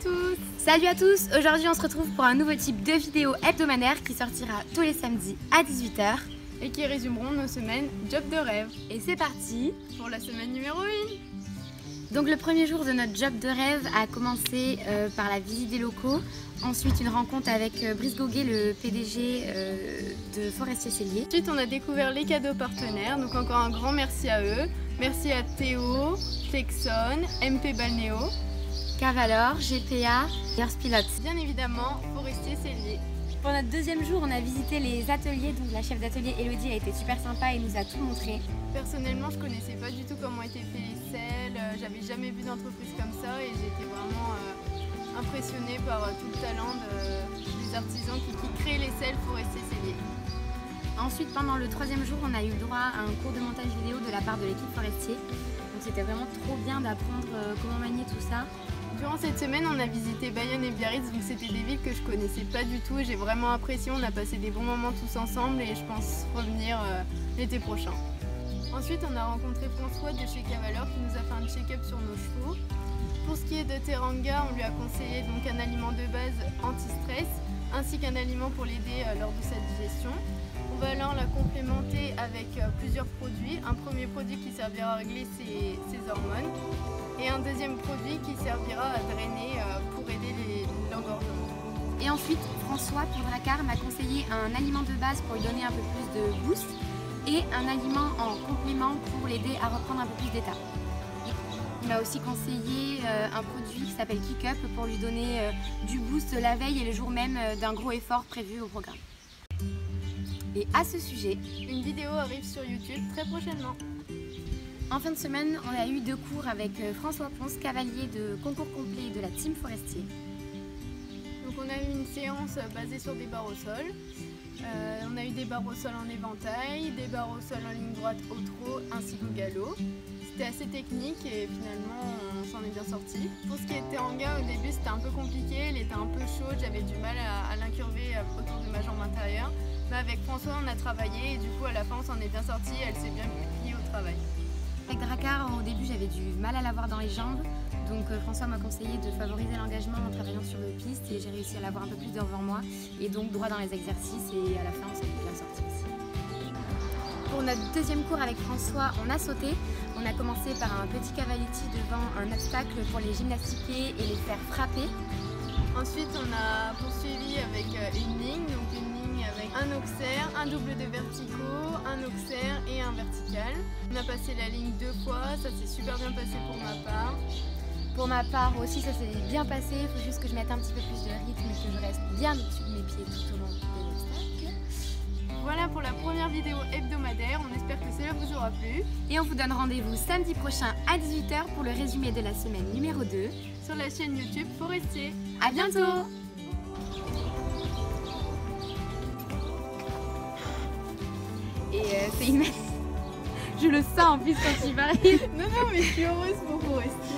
tous! Salut à tous! Aujourd'hui on se retrouve pour un nouveau type de vidéo hebdomadaire qui sortira tous les samedis à 18 h et qui résumeront nos semaines job de rêve. Et c'est parti pour la semaine numéro 1. Donc le premier jour de notre job de rêve a commencé par la visite des locaux, ensuite une rencontre avec Brice Goguet, le PDG de Forestier Cellier. Ensuite on a découvert les cadeaux partenaires, donc encore un grand merci à eux. Merci à Théo, Flexon, MP Balnéo, Cavalor, GPA et Earth Pilote. Bien évidemment, Forestier Cellier. Pour notre deuxième jour, on a visité les ateliers, donc la chef d'atelier Elodie a été super sympa et nous a tout montré. Personnellement, je connaissais pas du tout comment étaient faits les selles, j'avais jamais vu d'entreprise comme ça et j'étais vraiment impressionnée par tout le talent des artisans qui créent les selles Forestier Cellier. Ensuite, pendant le troisième jour, on a eu droit à un cours de montage vidéo de la part de l'équipe Forestier. Donc c'était vraiment trop bien d'apprendre comment manier tout ça. Durant cette semaine, on a visité Bayonne et Biarritz, donc c'était des villes que je connaissais pas du tout. J'ai vraiment apprécié, on a passé des bons moments tous ensemble et je pense revenir l'été prochain. Ensuite, on a rencontré François de chez Cavalor qui nous a fait un check-up sur nos chevaux. Pour ce qui est de Teranga, on lui a conseillé donc un aliment de base anti-stress ainsi qu'un aliment pour l'aider lors de sa digestion. On va alors la complémenter avec plusieurs produits. Un premier produit qui servira à régler ses hormones et un deuxième produit qui servira à drainer pour aider l'engorgement. Et ensuite, François pour Drakkar m'a conseillé un aliment de base pour lui donner un peu plus de boost et un aliment en complément pour l'aider à reprendre un peu plus d'état. Il m'a aussi conseillé un produit qui s'appelle Kick Up pour lui donner du boost la veille et le jour même d'un gros effort prévu au programme. Et à ce sujet, une vidéo arrive sur YouTube très prochainement. En fin de semaine, on a eu 2 cours avec François Ponce, cavalier de concours complet de la Team Forestier. Donc on a eu une séance basée sur des barres au sol. On a eu des barres au sol en éventail, des barres au sol en ligne droite au trot ainsi qu'au galop. C'était assez technique et finalement on s'en est bien sorti. Pour ce qui était Teranga, au début c'était un peu compliqué, elle était un peu chaude, j'avais du mal à l'incurver autour de ma jambe intérieure. Mais avec François on a travaillé et du coup à la fin on s'en est bien sorti et elle s'est bien pliée au travail. Avec Drakkar, au début j'avais du mal à l'avoir dans les jambes, donc François m'a conseillé de favoriser l'engagement en travaillant sur le piste et j'ai réussi à l'avoir un peu plus devant moi et donc droit dans les exercices et à la fin on s'en est bien sorti aussi. Pour notre deuxième cours avec François, on a sauté. On a commencé par un petit cavaletti devant un obstacle pour les gymnastiquer et les faire frapper. Ensuite on a poursuivi avec une ligne, donc une ligne avec un auxerre, un double de verticaux, un auxerre et un vertical. On a passé la ligne 2 fois, ça s'est super bien passé pour ma part. Pour ma part aussi ça s'est bien passé, il faut juste que je mette un petit peu plus de rythme et que je reste bien au-dessus de mes pieds tout au long de l'obstacle. Voilà pour la première vidéo hebdomadaire, on espère que cela vous aura plu. Et on vous donne rendez-vous samedi prochain à 18 h pour le résumé de la semaine numéro 2 sur la chaîne YouTube Forestier. À bientôt! Et c'est immense. Je le sens en plus quand il m'arrive. Non, mais je suis heureuse pour Forestier.